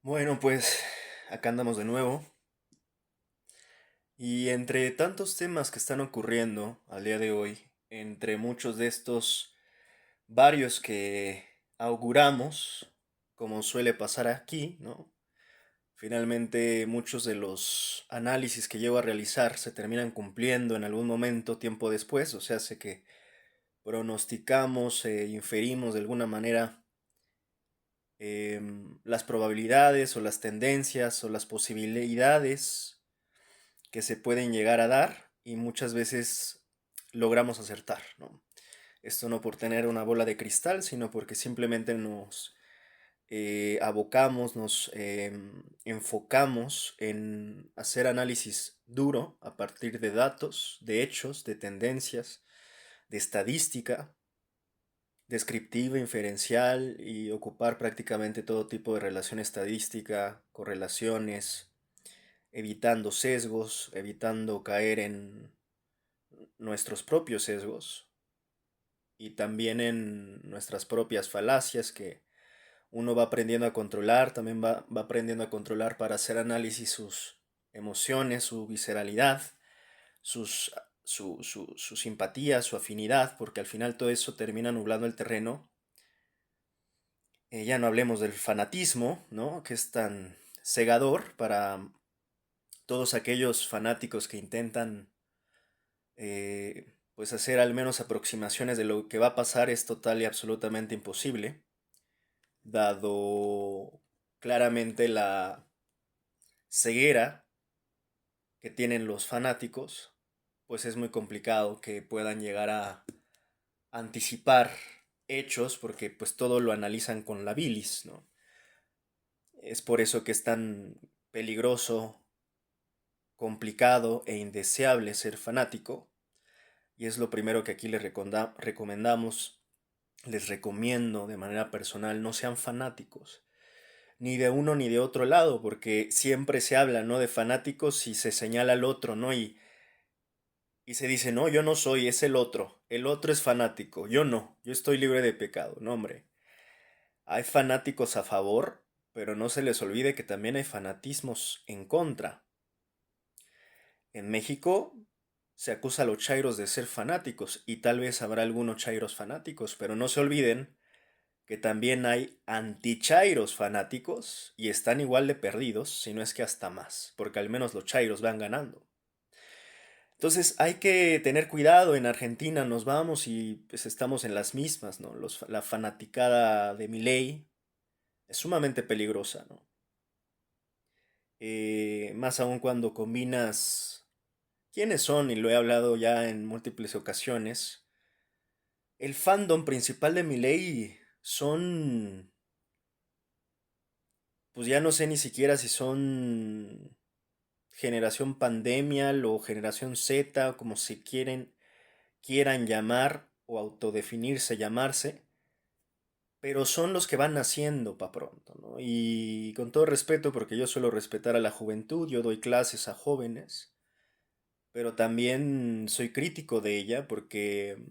Bueno, pues acá andamos de nuevo. Y entre tantos temas que están ocurriendo al día de hoy, entre muchos de estos, varios que auguramos, como suele pasar aquí, ¿no? Finalmente muchos de los análisis que llevo a realizar se terminan cumpliendo en algún momento, tiempo después, o sea, hace que pronosticamos e inferimos de alguna manera las probabilidades o las tendencias o las posibilidades que se pueden llegar a dar y muchas veces logramos acertar, ¿no? Esto no por tener una bola de cristal, sino porque simplemente nos abocamos, nos enfocamos en hacer análisis duro a partir de datos, de hechos, de tendencias, de estadística, descriptiva, inferencial y ocupar prácticamente todo tipo de relación estadística, correlaciones, evitando sesgos, evitando caer en nuestros propios sesgos y también en nuestras propias falacias que uno va aprendiendo a controlar, también va aprendiendo a controlar para hacer análisis sus emociones, su visceralidad, sus, su simpatía, su afinidad, porque al final todo eso termina nublando el terreno. Ya no hablemos del fanatismo, ¿no? Que es tan cegador para todos aquellos fanáticos que intentan pues hacer al menos aproximaciones de lo que va a pasar es total y absolutamente imposible, dado claramente la ceguera que tienen los fanáticos, pues es muy complicado que puedan llegar a anticipar hechos porque pues todo lo analizan con la bilis, ¿no? Es por eso que es tan peligroso, complicado e indeseable ser fanático, y es lo primero que aquí les recomendamos. Les recomiendo de manera personal, no sean fanáticos, ni de uno ni de otro lado, porque siempre se habla, ¿no? De fanáticos y se señala al otro, ¿no? Y se dice, no, yo no soy, es el otro es fanático, yo no, yo estoy libre de pecado, no, hombre. Hay fanáticos a favor, pero no se les olvide que también hay fanatismos en contra. En México se acusa a los chairos de ser fanáticos, y tal vez habrá algunos chairos fanáticos, pero no se olviden que también hay anti-chairos fanáticos y están igual de perdidos, si no es que hasta más, porque al menos los chairos van ganando. Entonces hay que tener cuidado, en Argentina nos vamos y pues estamos en las mismas, ¿no? La fanaticada de Milei es sumamente peligrosa, ¿no? Más aún cuando combinas quiénes son, y lo he hablado ya en múltiples ocasiones, el fandom principal de Milei son, pues ya no sé ni siquiera si son generación pandemia o generación Z, o como se quieran llamar o autodefinirse, llamarse, pero son los que van naciendo para pronto, ¿no? Y con todo respeto, porque yo suelo respetar a la juventud, yo doy clases a jóvenes, pero también soy crítico de ella porque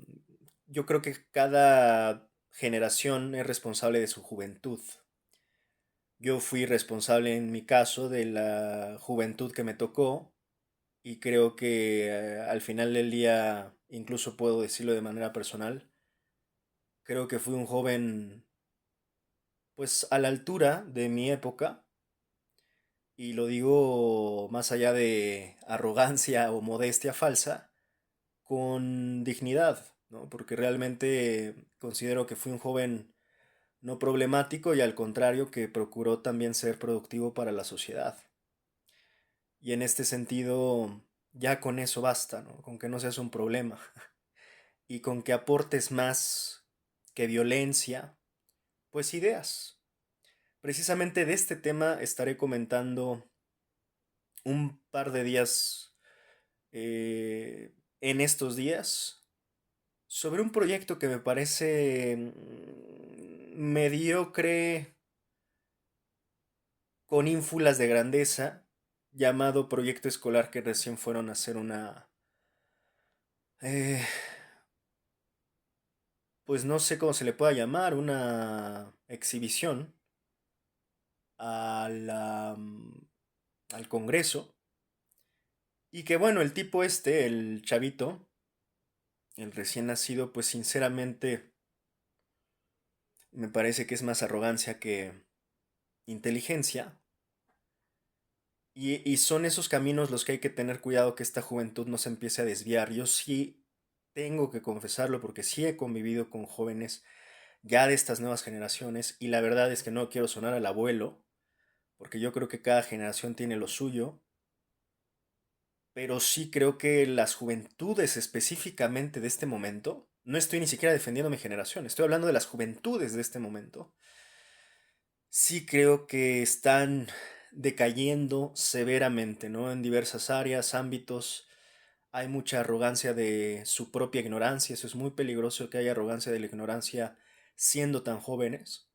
yo creo que cada generación es responsable de su juventud. Yo fui responsable en mi caso de la juventud que me tocó. Y creo que al final del día, incluso puedo decirlo de manera personal, creo que fui un joven pues a la altura de mi época, y lo digo más allá de arrogancia o modestia falsa, con dignidad, ¿no? Porque realmente considero que fui un joven no problemático y al contrario que procuró también ser productivo para la sociedad. Y en este sentido, ya con eso basta, ¿no? Con que no seas un problema. Y con que aportes más que violencia, pues ideas. Precisamente de este tema estaré comentando un par de días en estos días sobre un proyecto que me parece mediocre con ínfulas de grandeza, llamado proyecto escolar, que recién fueron a hacer una eh, pues no sé cómo se le pueda llamar, una exhibición al, al Congreso. Y que bueno, el tipo este, el chavito, el recién nacido, pues sinceramente me parece que es más arrogancia que inteligencia. Y son esos caminos los que hay que tener cuidado que esta juventud no se empiece a desviar. Yo sí tengo que confesarlo porque sí he convivido con jóvenes ya de estas nuevas generaciones y la verdad es que no quiero sonar al abuelo, porque yo creo que cada generación tiene lo suyo, pero sí creo que las juventudes específicamente de este momento, no estoy ni siquiera defendiendo mi generación, estoy hablando de las juventudes de este momento, sí creo que están decayendo severamente, ¿no? En diversas áreas, ámbitos. Hay mucha arrogancia de su propia ignorancia. Eso es muy peligroso que haya arrogancia de la ignorancia siendo tan jóvenes.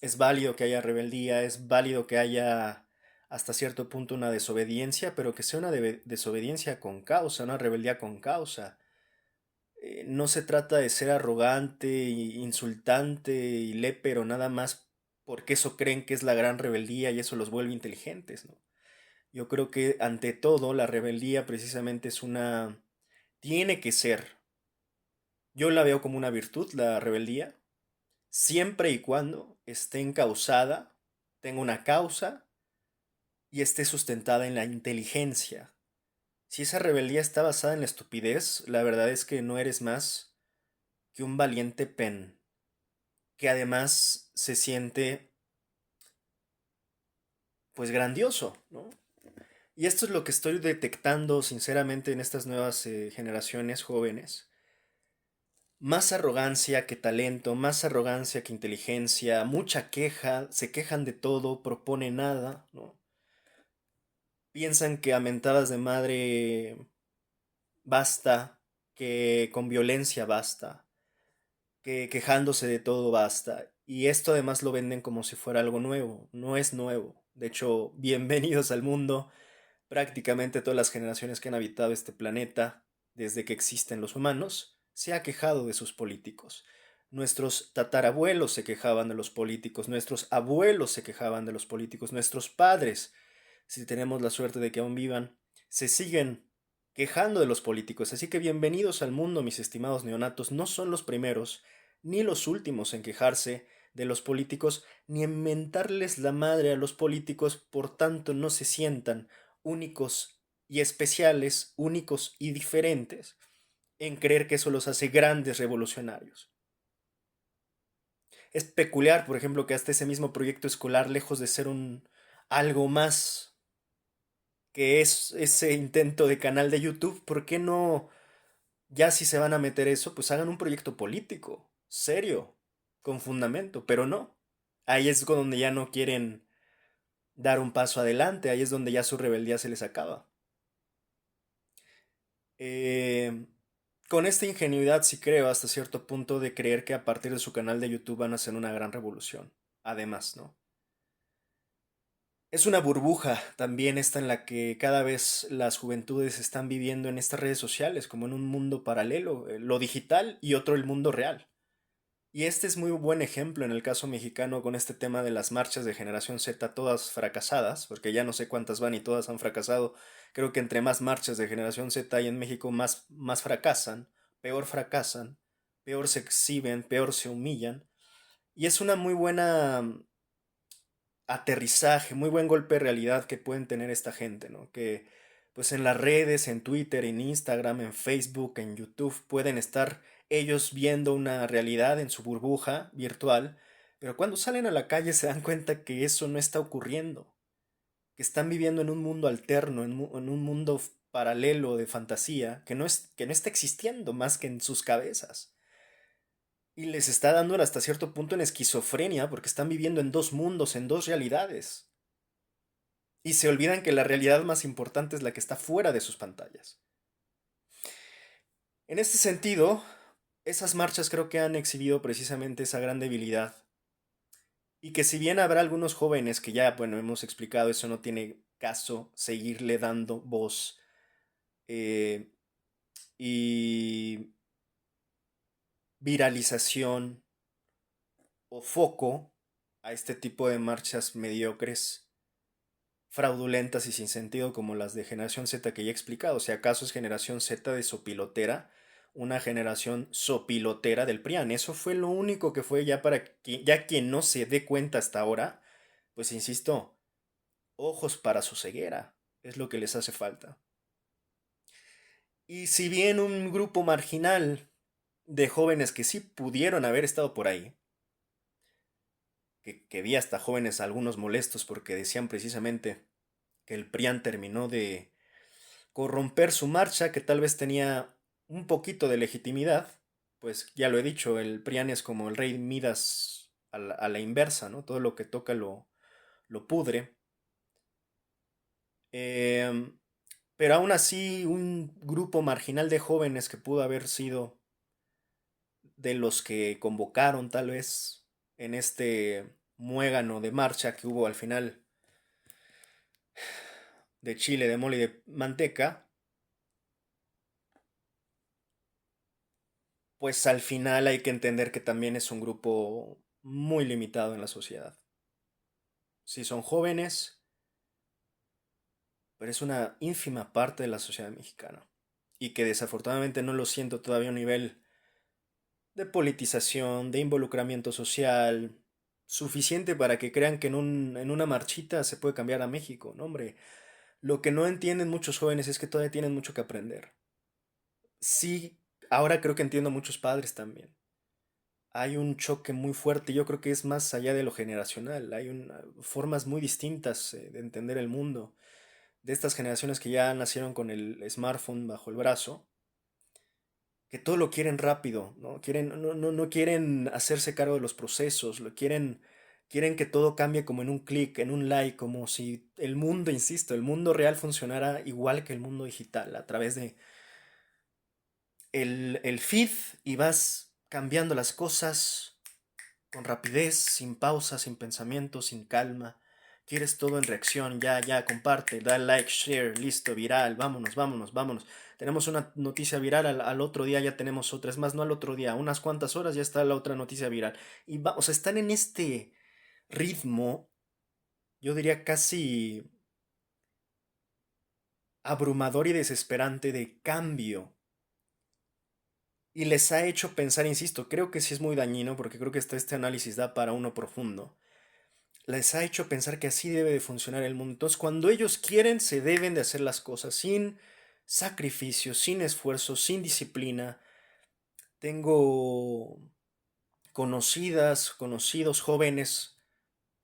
Es válido que haya rebeldía, es válido que haya hasta cierto punto una desobediencia, pero que sea una desobediencia con causa, una rebeldía con causa. No se trata de ser arrogante, insultante y lépero nada más porque eso creen que es la gran rebeldía y eso los vuelve inteligentes, ¿no? Yo creo que ante todo la rebeldía precisamente es una... tiene que ser. Yo la veo como una virtud, la rebeldía, siempre y cuando esté encausada, tenga una causa y esté sustentada en la inteligencia. Si esa rebeldía está basada en la estupidez, la verdad es que no eres más que un valiente pen, que además se siente pues grandioso, ¿no? Y esto es lo que estoy detectando sinceramente en estas nuevas generaciones jóvenes. Más arrogancia que talento, más arrogancia que inteligencia, mucha queja, se quejan de todo, proponen nada, ¿no? Piensan que a mentadas de madre basta, que con violencia basta, que quejándose de todo basta. Y esto además lo venden como si fuera algo nuevo. No es nuevo. De hecho, bienvenidos al mundo. Prácticamente todas las generaciones que han habitado este planeta, desde que existen los humanos, se ha quejado de sus políticos. Nuestros tatarabuelos se quejaban de los políticos, nuestros abuelos se quejaban de los políticos, nuestros padres, si tenemos la suerte de que aún vivan, se siguen quejando de los políticos. Así que bienvenidos al mundo, mis estimados neonatos. No son los primeros ni los últimos en quejarse de los políticos, ni en mentarles la madre a los políticos, por tanto no se sientan únicos y especiales, únicos y diferentes, en creer que eso los hace grandes revolucionarios. Es peculiar, por ejemplo, que hasta ese mismo proyecto escolar, lejos de ser un algo más que es ese intento de canal de YouTube, ¿por qué no, ya si se van a meter eso, pues hagan un proyecto político, serio, con fundamento, pero no. Ahí es donde ya no quieren dar un paso adelante, ahí es donde ya su rebeldía se les acaba. Eh, con esta ingenuidad sí creo hasta cierto punto de creer que a partir de su canal de YouTube van a hacer una gran revolución. Además, ¿no? Es una burbuja también esta en la que cada vez las juventudes están viviendo en estas redes sociales, como en un mundo paralelo, lo digital y otro el mundo real. Y este es muy buen ejemplo en el caso mexicano con este tema de las marchas de generación Z, todas fracasadas, porque ya no sé cuántas van y todas han fracasado. Creo que entre más marchas de generación Z hay en México, más fracasan, peor se exhiben, peor se humillan. Y es una muy buena aterrizaje, muy buen golpe de realidad que pueden tener esta gente, ¿no? Que pues en las redes, en Twitter, en Instagram, en Facebook, en YouTube, pueden estar ellos viendo una realidad en su burbuja virtual, pero cuando salen a la calle se dan cuenta que eso no está ocurriendo, que están viviendo en un mundo alterno, en un mundo paralelo de fantasía, que no está existiendo más que en sus cabezas. Y les está dando hasta cierto punto en esquizofrenia porque están viviendo en dos mundos, en dos realidades. Y se olvidan que la realidad más importante es la que está fuera de sus pantallas. En este sentido, esas marchas creo que han exhibido precisamente esa gran debilidad. Y que si bien habrá algunos jóvenes que ya, bueno, hemos explicado, eso no tiene caso seguirle dando voz eh, y viralización o foco, a este tipo de marchas mediocres, fraudulentas y sin sentido como las de Generación Z que ya he explicado. Si acaso es Generación Z de sopilotera, una generación sopilotera del PRIAN. Eso fue lo único que fue ya para que, ya quien no se dé cuenta hasta ahora, pues insisto, ojos para su ceguera, es lo que les hace falta. Y si bien un grupo marginal de jóvenes que sí pudieron haber estado por ahí, que vi hasta jóvenes algunos molestos porque decían precisamente que el PRIAN terminó de corromper su marcha, que tal vez tenía un poquito de legitimidad, pues ya lo he dicho, el PRIAN es como el rey Midas a la inversa, ¿no? Todo lo que toca lo pudre. Em, pero aún así, un grupo marginal de jóvenes que pudo haber sido de los que convocaron tal vez en este muégano de marcha que hubo al final de chile, de mole y de manteca, pues al final hay que entender que también es un grupo muy limitado en la sociedad. Sí son jóvenes, pero es una ínfima parte de la sociedad mexicana. Y que desafortunadamente no lo siento todavía a un nivel de politización, de involucramiento social, suficiente para que crean que en una marchita se puede cambiar a México. No, hombre, lo que no entienden muchos jóvenes es que todavía tienen mucho que aprender. Sí, ahora creo que entiendo a muchos padres también. Hay un choque muy fuerte, yo creo que es más allá de lo generacional, hay formas muy distintas de entender el mundo, de estas generaciones que ya nacieron con el smartphone bajo el brazo, que todo lo quieren rápido, ¿no? No quieren hacerse cargo de los procesos, quieren que todo cambie como en un clic, en un like, como si el mundo, insisto, el mundo real funcionara igual que el mundo digital, a través de el feed y vas cambiando las cosas con rapidez, sin pausa, sin pensamiento, sin calma. Quieres todo en reacción, ya, ya, comparte, da like, share, listo, viral, vámonos, vámonos, vámonos. Tenemos una noticia viral, al otro día ya tenemos otra, es más, no al otro día, unas cuantas horas ya está la otra noticia viral. Y o sea, están en este ritmo, yo diría casi abrumador y desesperante de cambio. Y les ha hecho pensar, insisto, creo que sí es muy dañino porque creo que este análisis da para uno profundo. Les ha hecho pensar que así debe de funcionar el mundo. Entonces, cuando ellos quieren, se deben de hacer las cosas sin sacrificio, sin esfuerzo, sin disciplina. Tengo conocidas, conocidos jóvenes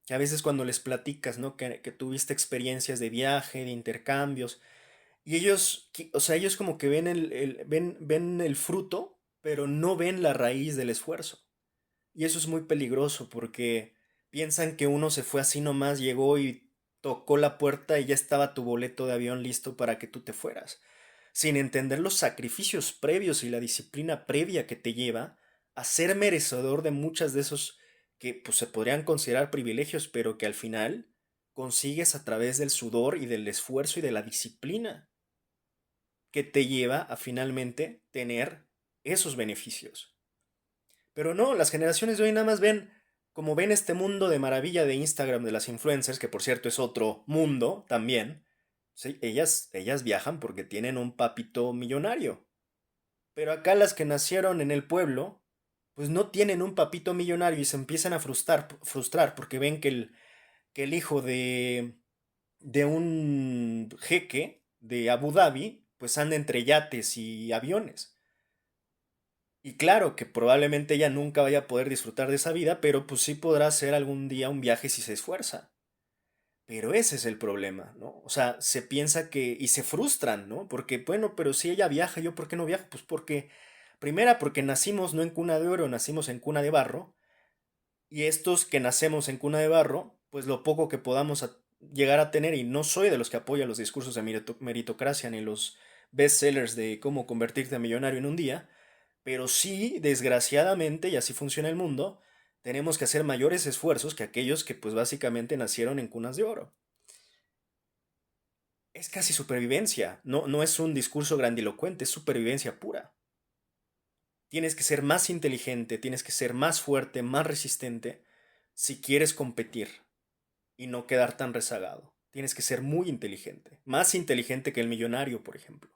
que a veces cuando les platicas, ¿no? Que tuviste experiencias de viaje, de intercambios, y ellos, o sea, ellos como que ven el fruto, pero no ven la raíz del esfuerzo. Y eso es muy peligroso porque piensan que uno se fue así nomás, llegó y tocó la puerta y ya estaba tu boleto de avión listo para que tú te fueras, sin entender los sacrificios previos y la disciplina previa que te lleva a ser merecedor de muchas de esos que pues, se podrían considerar privilegios, pero que al final consigues a través del sudor y del esfuerzo y de la disciplina que te lleva a finalmente tener esos beneficios. Pero no, las generaciones de hoy nada más ven, como ven este mundo de maravilla de Instagram de las influencers, que por cierto es otro mundo también. Sí, ellas viajan porque tienen un papito millonario. Pero acá las que nacieron en el pueblo, pues no tienen un papito millonario y se empiezan a frustrar porque ven que el hijo de un jeque de Abu Dhabi, pues anda entre yates y aviones. Y claro que probablemente ella nunca vaya a poder disfrutar de esa vida, pero pues sí podrá hacer algún día un viaje si se esfuerza. Pero ese es el problema, ¿no? O sea, se piensa que, y se frustran, ¿no? Porque, bueno, pero si ella viaja, ¿yo por qué no viajo? Pues porque, primera, porque nacimos no en cuna de oro, nacimos en cuna de barro, y estos que nacemos en cuna de barro, pues lo poco que podamos llegar a tener, y no soy de los que apoya los discursos de meritocracia ni los bestsellers de cómo convertirte en millonario en un día, pero sí, desgraciadamente, y así funciona el mundo, tenemos que hacer mayores esfuerzos que aquellos que pues básicamente nacieron en cunas de oro. Es casi supervivencia, no es un discurso grandilocuente, es supervivencia pura. Tienes que ser más inteligente, tienes que ser más fuerte, más resistente, si quieres competir y no quedar tan rezagado. Tienes que ser muy inteligente, más inteligente que el millonario, por ejemplo.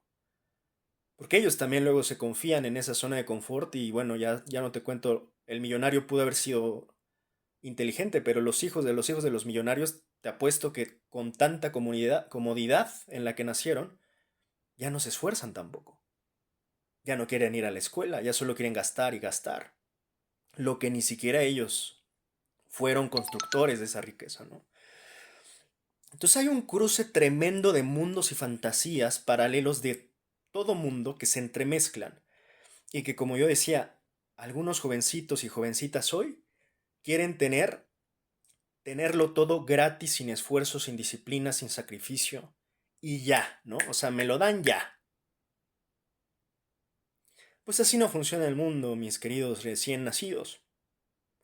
Porque ellos también luego se confían en esa zona de confort y bueno, ya no te cuento, el millonario pudo haber sido inteligente, pero los hijos de los millonarios, te apuesto que con tanta comodidad en la que nacieron, ya no se esfuerzan tampoco. Ya no quieren ir a la escuela, ya solo quieren gastar y gastar. Lo que ni siquiera ellos fueron constructores de esa riqueza, ¿no? Entonces hay un cruce tremendo de mundos y fantasías paralelos de todo mundo que se entremezclan y que, como yo decía, algunos jovencitos y jovencitas hoy quieren tenerlo todo gratis, sin esfuerzo, sin disciplina, sin sacrificio y ya, ¿no? O sea, me lo dan ya. Pues así no funciona el mundo, mis queridos recién nacidos.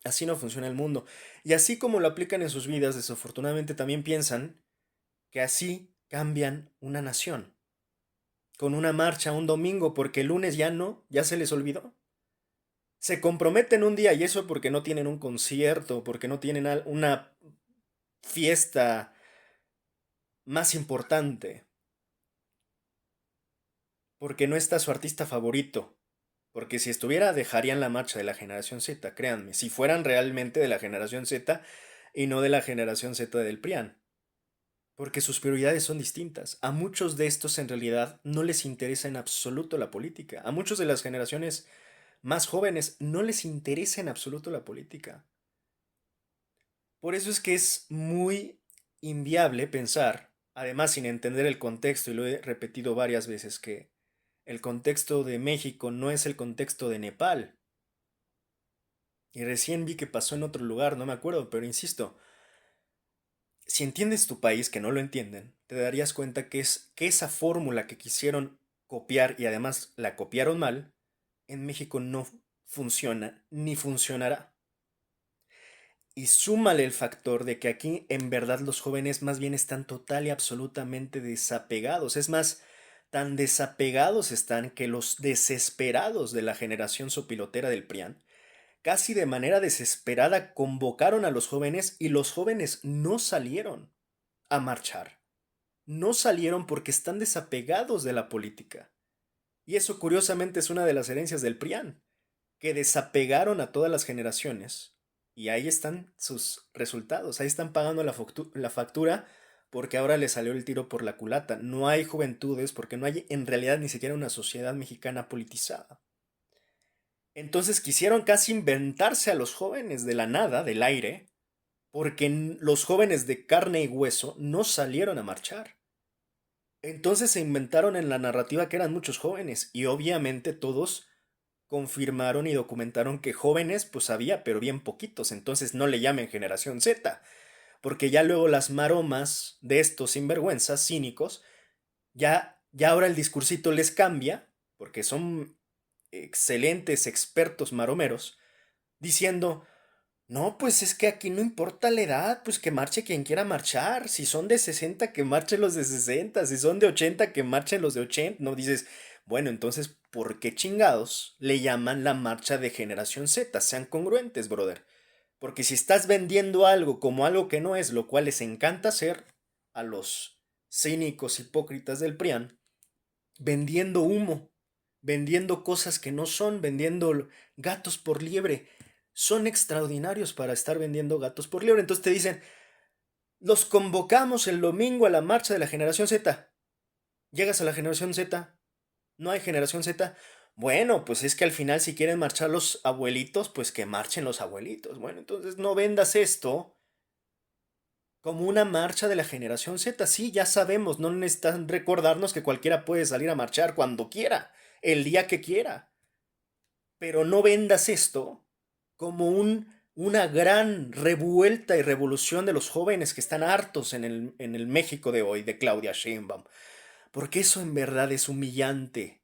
Así no funciona el mundo. Y así como lo aplican en sus vidas, desafortunadamente también piensan que así cambian una nación. Con una marcha un domingo, porque el lunes ya no, ya se les olvidó. Se comprometen un día y eso porque no tienen un concierto, porque no tienen una fiesta más importante, porque no está su artista favorito. Porque si estuviera, dejarían la marcha de la generación Z, créanme, si fueran realmente de la generación Z y no de la generación Z del PRIAN. Porque sus prioridades son distintas. A muchos de estos en realidad no les interesa en absoluto la política. A muchos de las generaciones más jóvenes no les interesa en absoluto la política. Por eso es que es muy inviable pensar, además sin entender el contexto, y lo he repetido varias veces, que el contexto de México no es el contexto de Nepal. Y recién vi que pasó en otro lugar, no me acuerdo, pero insisto, si entiendes tu país, que no lo entienden, te darías cuenta que esa fórmula que quisieron copiar y además la copiaron mal, en México no funciona ni funcionará. Y súmale el factor de que aquí en verdad los jóvenes más bien están total y absolutamente desapegados. Es más, tan desapegados están que los desesperados de la generación sopilotera del PRIAN casi de manera desesperada convocaron a los jóvenes y los jóvenes no salieron a marchar. No salieron porque están desapegados de la política. Y eso curiosamente es una de las herencias del PRIAN, que desapegaron a todas las generaciones. Y ahí están sus resultados, ahí están pagando la factura porque ahora le salió el tiro por la culata. No hay juventudes porque no hay en realidad ni siquiera una sociedad mexicana politizada. Entonces quisieron casi inventarse a los jóvenes de la nada, del aire, porque los jóvenes de carne y hueso no salieron a marchar. Entonces se inventaron en la narrativa que eran muchos jóvenes y obviamente todos confirmaron y documentaron que jóvenes pues había, pero bien poquitos, entonces no le llamen generación Z, porque ya luego las maromas de estos sinvergüenzas cínicos, ya ahora el discursito les cambia, porque son excelentes expertos maromeros, diciendo, no, pues es que aquí no importa la edad, pues que marche quien quiera marchar. Si son de 60, que marchen los de 60. Si son de 80, que marchen los de 80. No dices, bueno, entonces, ¿por qué chingados le llaman la marcha de generación Z? Sean congruentes, brother. Porque si estás vendiendo algo como algo que no es, lo cual les encanta hacer a los cínicos hipócritas del PRIAN, vendiendo humo, vendiendo cosas que no son, vendiendo gatos por liebre. Son extraordinarios para estar vendiendo gatos por liebre. Entonces te dicen, los convocamos el domingo a la marcha de la generación Z. Llegas a la generación Z, no hay generación Z. Bueno, pues es que al final si quieren marchar los abuelitos, pues que marchen los abuelitos. Bueno, entonces no vendas esto como una marcha de la generación Z. Sí, ya sabemos, no necesitan recordarnos que cualquiera puede salir a marchar cuando quiera, el día que quiera. Pero no vendas esto como una gran revuelta y revolución de los jóvenes que están hartos en el México de hoy, de Claudia Sheinbaum. Porque eso en verdad es humillante.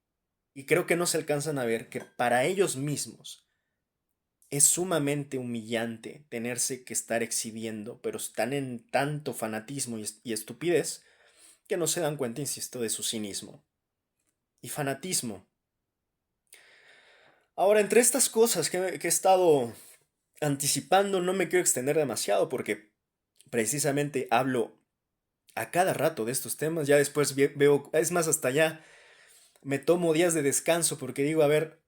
Y creo que no se alcanzan a ver que para ellos mismos es sumamente humillante tenerse que estar exhibiendo, pero están en tanto fanatismo y estupidez que no se dan cuenta, insisto, de su cinismo. Y fanatismo. Ahora, entre estas cosas que he estado anticipando, no me quiero extender demasiado porque precisamente hablo a cada rato de estos temas. Ya después veo, es más, hasta ya me tomo días de descanso porque digo, a ver,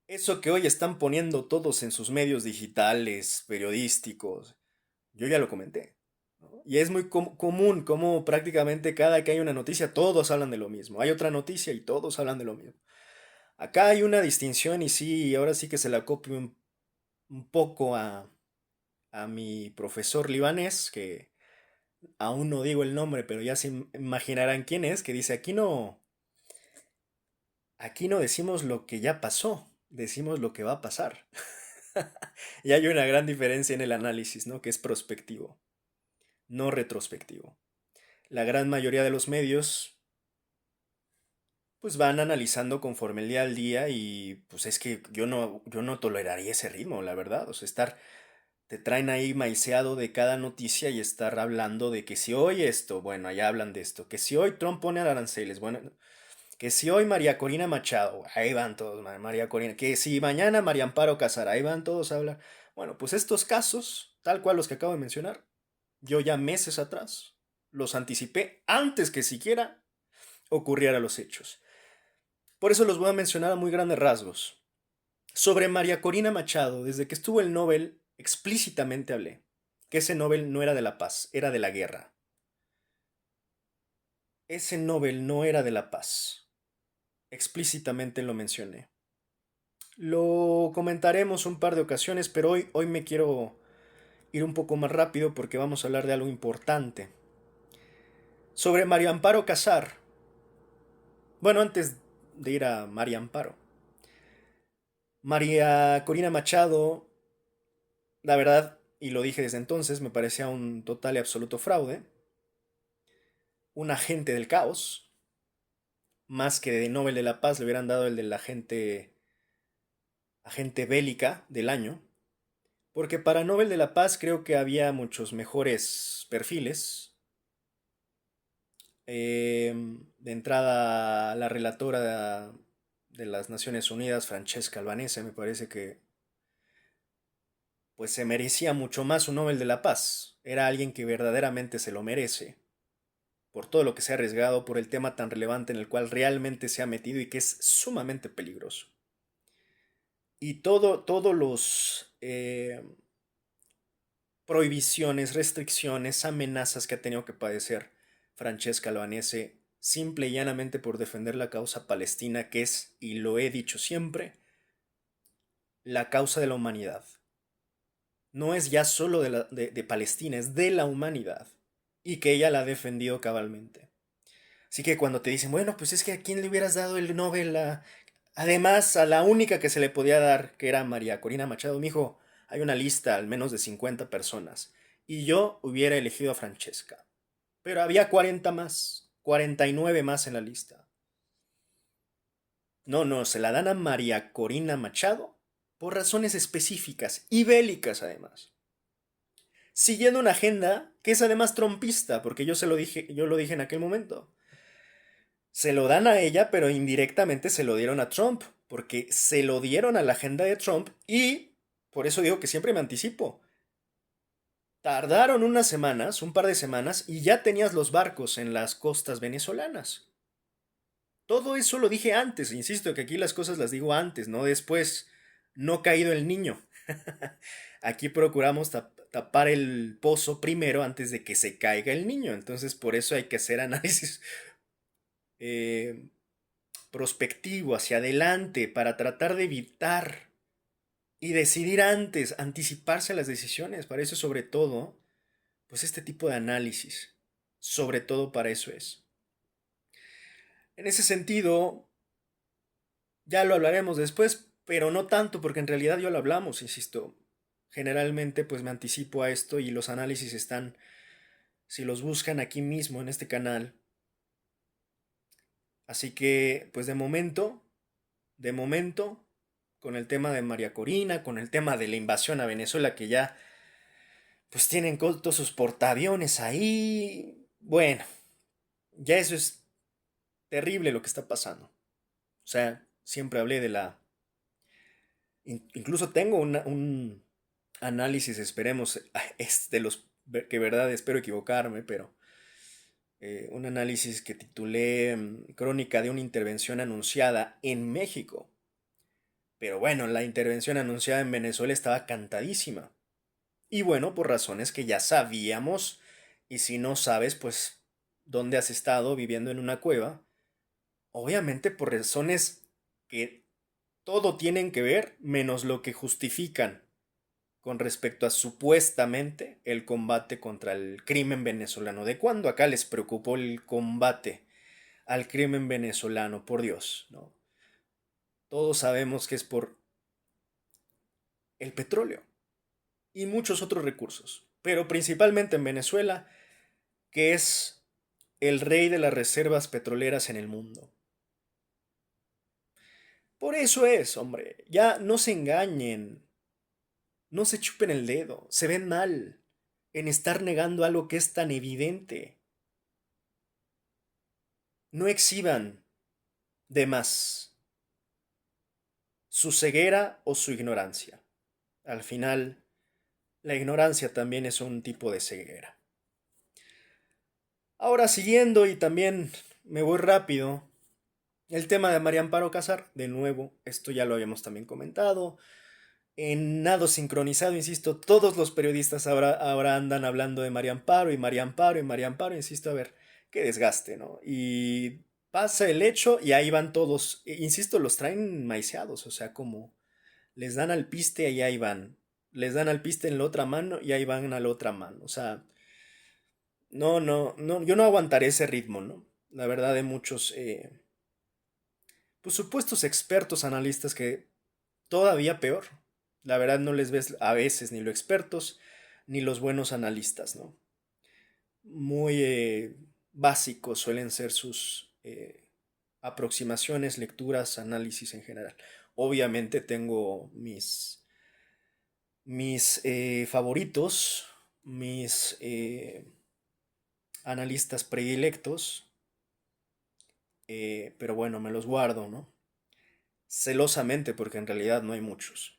eso que hoy están poniendo todos en sus medios digitales, periodísticos, yo ya lo comenté, ¿no? Y es muy común como prácticamente cada que hay una noticia todos hablan de lo mismo. Hay otra noticia y todos hablan de lo mismo. Acá hay una distinción y sí, ahora sí que se la copio un poco a mi profesor libanés, que aún no digo el nombre, pero ya se imaginarán quién es, que dice, aquí no decimos lo que ya pasó, decimos lo que va a pasar. Y hay una gran diferencia en el análisis, ¿no? Que es prospectivo, no retrospectivo. La gran mayoría de los medios pues van analizando conforme el día al día y pues es que yo no toleraría ese ritmo, la verdad. O sea, te traen ahí maiceado de cada noticia y estar hablando de que si hoy esto, bueno, allá hablan de esto, que si hoy Trump pone aranceles, bueno, que si hoy María Corina Machado, ahí van todos, María Corina, que si mañana María Amparo Casar, ahí van todos a hablar. Bueno, pues estos casos, tal cual los que acabo de mencionar, yo ya meses atrás los anticipé antes que siquiera ocurrieran los hechos. Por eso los voy a mencionar a muy grandes rasgos. Sobre María Corina Machado, desde que estuvo el Nobel, explícitamente hablé que ese Nobel no era de la paz, era de la guerra. Ese Nobel no era de la paz. Explícitamente lo mencioné. Lo comentaremos un par de ocasiones, pero hoy me quiero ir un poco más rápido porque vamos a hablar de algo importante. Sobre María Amparo Casar. Bueno, antes de ir a María Amparo. María Corina Machado, la verdad, y lo dije desde entonces, me parecía un total y absoluto fraude. Un agente del caos. Más que de Nobel de la Paz, le hubieran dado el de la agente bélica del año. Porque para Nobel de la Paz creo que había muchos mejores perfiles. De entrada, la relatora de las Naciones Unidas, Francesca Albanese, me parece que pues se merecía mucho más un Nobel de la Paz. Era alguien que verdaderamente se lo merece por todo lo que se ha arriesgado, por el tema tan relevante en el cual realmente se ha metido y que es sumamente peligroso. Y todos los prohibiciones, restricciones, amenazas que ha tenido que padecer Francesca Albanese simple y llanamente por defender la causa palestina, que es, y lo he dicho siempre, la causa de la humanidad. No es ya solo de Palestina, es de la humanidad. Y que ella la ha defendido cabalmente. Así que cuando te dicen, bueno, pues es que a quién le hubieras dado el Nobel, además a la única que se le podía dar, que era María Corina Machado, mijo, hay una lista al menos de 50 personas. Y yo hubiera elegido a Francesca. Pero había 40 más, 49 más en la lista. No, no, se la dan a María Corina Machado por razones específicas y bélicas además. Siguiendo una agenda que es además trompista, porque yo lo dije en aquel momento. Se lo dan a ella, pero indirectamente se lo dieron a Trump, porque se lo dieron a la agenda de Trump y por eso digo que siempre me anticipo. Tardaron unas semanas, un par de semanas, y ya tenías los barcos en las costas venezolanas. Todo eso lo dije antes, insisto que aquí las cosas las digo antes, no después. No caído el niño. Aquí procuramos tapar el pozo primero antes de que se caiga el niño. Entonces por eso hay que hacer análisis eh, prospectivo hacia adelante para tratar de evitar y decidir antes, anticiparse a las decisiones. Para eso sobre todo, pues este tipo de análisis. Sobre todo para eso es. En ese sentido, ya lo hablaremos después, pero no tanto porque en realidad ya lo hablamos, insisto. Generalmente pues me anticipo a esto y los análisis están, si los buscan aquí mismo en este canal. Así que pues de momento, con el tema de María Corina, con el tema de la invasión a Venezuela que ya pues tienen todos sus portaaviones ahí. Bueno, ya eso es terrible lo que está pasando. O sea, siempre hablé de la... Incluso tengo análisis, esperemos, es de los que verdad espero equivocarme, pero un análisis que titulé Crónica de una intervención anunciada en México. Pero bueno, la intervención anunciada en Venezuela estaba cantadísima. Y bueno, por razones que ya sabíamos, y si no sabes, pues, dónde has estado viviendo en una cueva, obviamente por razones que todo tienen que ver menos lo que justifican con respecto a supuestamente el combate contra el crimen venezolano. ¿De cuándo acá les preocupó el combate al crimen venezolano? Por Dios, ¿no? Todos sabemos que es por el petróleo y muchos otros recursos, pero principalmente en Venezuela, que es el rey de las reservas petroleras en el mundo. Por eso es, hombre, ya no se engañen, no se chupen el dedo, se ven mal en estar negando algo que es tan evidente. No exhiban de más su ceguera o su ignorancia. Al final, la ignorancia también es un tipo de ceguera. Ahora siguiendo y también me voy rápido, el tema de María Amparo Casar, de nuevo, esto ya lo habíamos también comentado. En nado sincronizado, insisto, todos los periodistas ahora andan hablando de María Amparo y María Amparo y María Amparo, insisto, a ver, qué desgaste, ¿no? Y pasa el hecho y ahí van todos, insisto, los traen maiceados, o sea, como les dan al piste y ahí van, les dan al piste en la otra mano y ahí van a la otra mano, o sea, no, yo no aguantaré ese ritmo, ¿no? La verdad de muchos, pues supuestos expertos analistas que todavía peor. La verdad no les ves a veces ni los expertos ni los buenos analistas, ¿no? Muy básicos suelen ser sus aproximaciones, lecturas, análisis en general. Obviamente tengo mis favoritos, mis analistas predilectos, pero bueno, me los guardo, ¿no? Celosamente porque en realidad no hay muchos.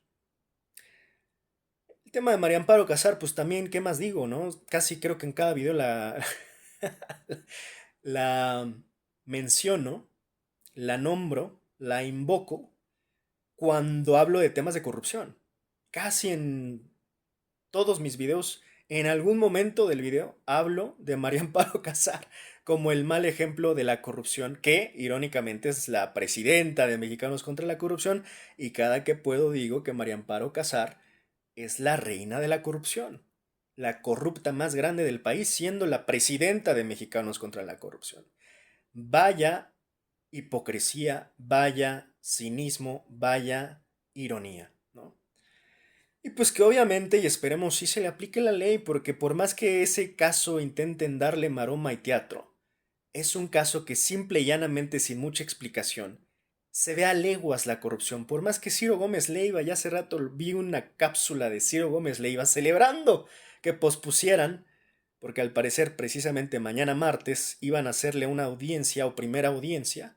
El tema de María Amparo Casar, pues también, ¿qué más digo, no? Casi creo que en cada video la menciono, la nombro, la invoco cuando hablo de temas de corrupción. Casi en todos mis videos, en algún momento del video, hablo de María Amparo Casar como el mal ejemplo de la corrupción, que irónicamente es la presidenta de Mexicanos contra la Corrupción, y cada que puedo digo que María Amparo Casar es la reina de la corrupción, la corrupta más grande del país, siendo la presidenta de Mexicanos contra la Corrupción. Vaya hipocresía, vaya cinismo, vaya ironía, ¿no? Y pues que obviamente, y esperemos sí se le aplique la ley, porque por más que ese caso intenten darle maroma y teatro, es un caso que simple y llanamente, sin mucha explicación, se ve a leguas la corrupción. Por más que Ciro Gómez Leiva, ya hace rato vi una cápsula de Ciro Gómez Leiva celebrando que pospusieran, porque al parecer precisamente mañana martes iban a hacerle una audiencia o primera audiencia,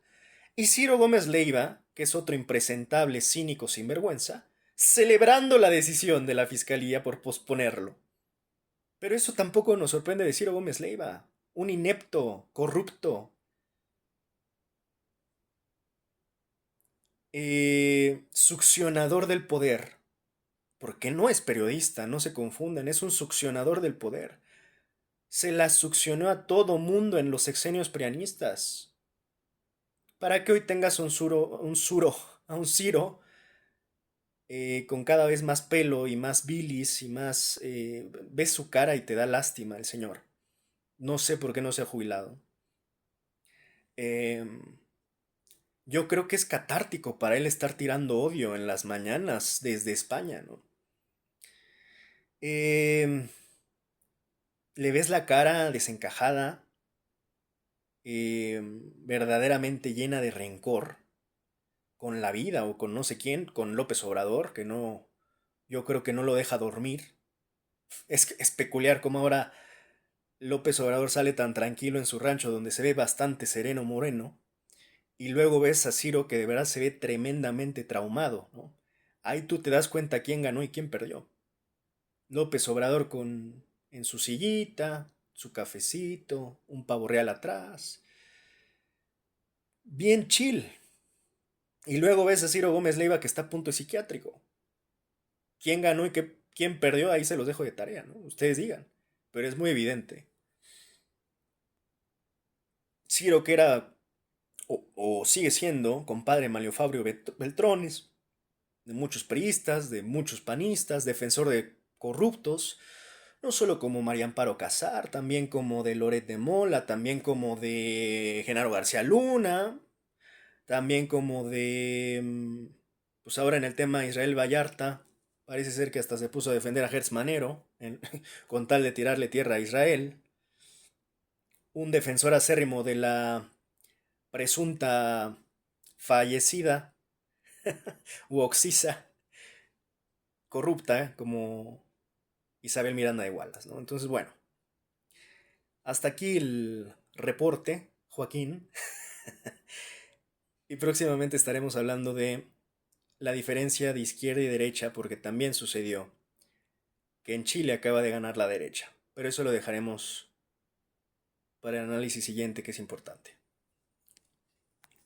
y Ciro Gómez Leiva, que es otro impresentable, cínico, sinvergüenza, celebrando la decisión de la fiscalía por posponerlo. Pero eso tampoco nos sorprende de Ciro Gómez Leiva, un inepto, corrupto, succionador del poder. Porque no es periodista, no se confundan, es un succionador del poder. Se la succionó a todo mundo en los sexenios prianistas. Para que hoy tengas a un Ciro con cada vez más pelo y más bilis y más... ves su cara y te da lástima el señor. No sé por qué no se ha jubilado. Eh, yo creo que es catártico para él estar tirando odio en las mañanas desde España, ¿no? Eh, le ves la cara desencajada, verdaderamente llena de rencor con la vida o con no sé quién, con López Obrador, que no, yo creo que no lo deja dormir. Es peculiar como ahora López Obrador sale tan tranquilo en su rancho donde se ve bastante sereno moreno y luego ves a Ciro que de verdad se ve tremendamente traumado, ¿no? Ahí tú te das cuenta quién ganó y quién perdió. López Obrador en su sillita, su cafecito, un pavo real atrás. Bien chill. Y luego ves a Ciro Gómez Leiva que está a punto de psiquiátrico. ¿Quién ganó y quién perdió? Ahí se los dejo de tarea, ¿no? Ustedes digan. Pero es muy evidente. Ciro que era, o sigue siendo, compadre Manlio Fabio Beltrones, de muchos priistas, de muchos panistas, defensor de corruptos, no solo como María Amparo Casar, también como de Loret de Mola, también como de Genaro García Luna, también como de, pues ahora en el tema Israel Vallarta, parece ser que hasta se puso a defender a Gertz Manero, con tal de tirarle tierra a Israel, un defensor acérrimo de la presunta fallecida Uoxisa, corrupta, como Isabel Miranda de Wallace, ¿no? Entonces, bueno, hasta aquí el reporte, Joaquín, y próximamente estaremos hablando de la diferencia de izquierda y derecha, porque también sucedió que en Chile acaba de ganar la derecha, pero eso lo dejaremos para el análisis siguiente, que es importante.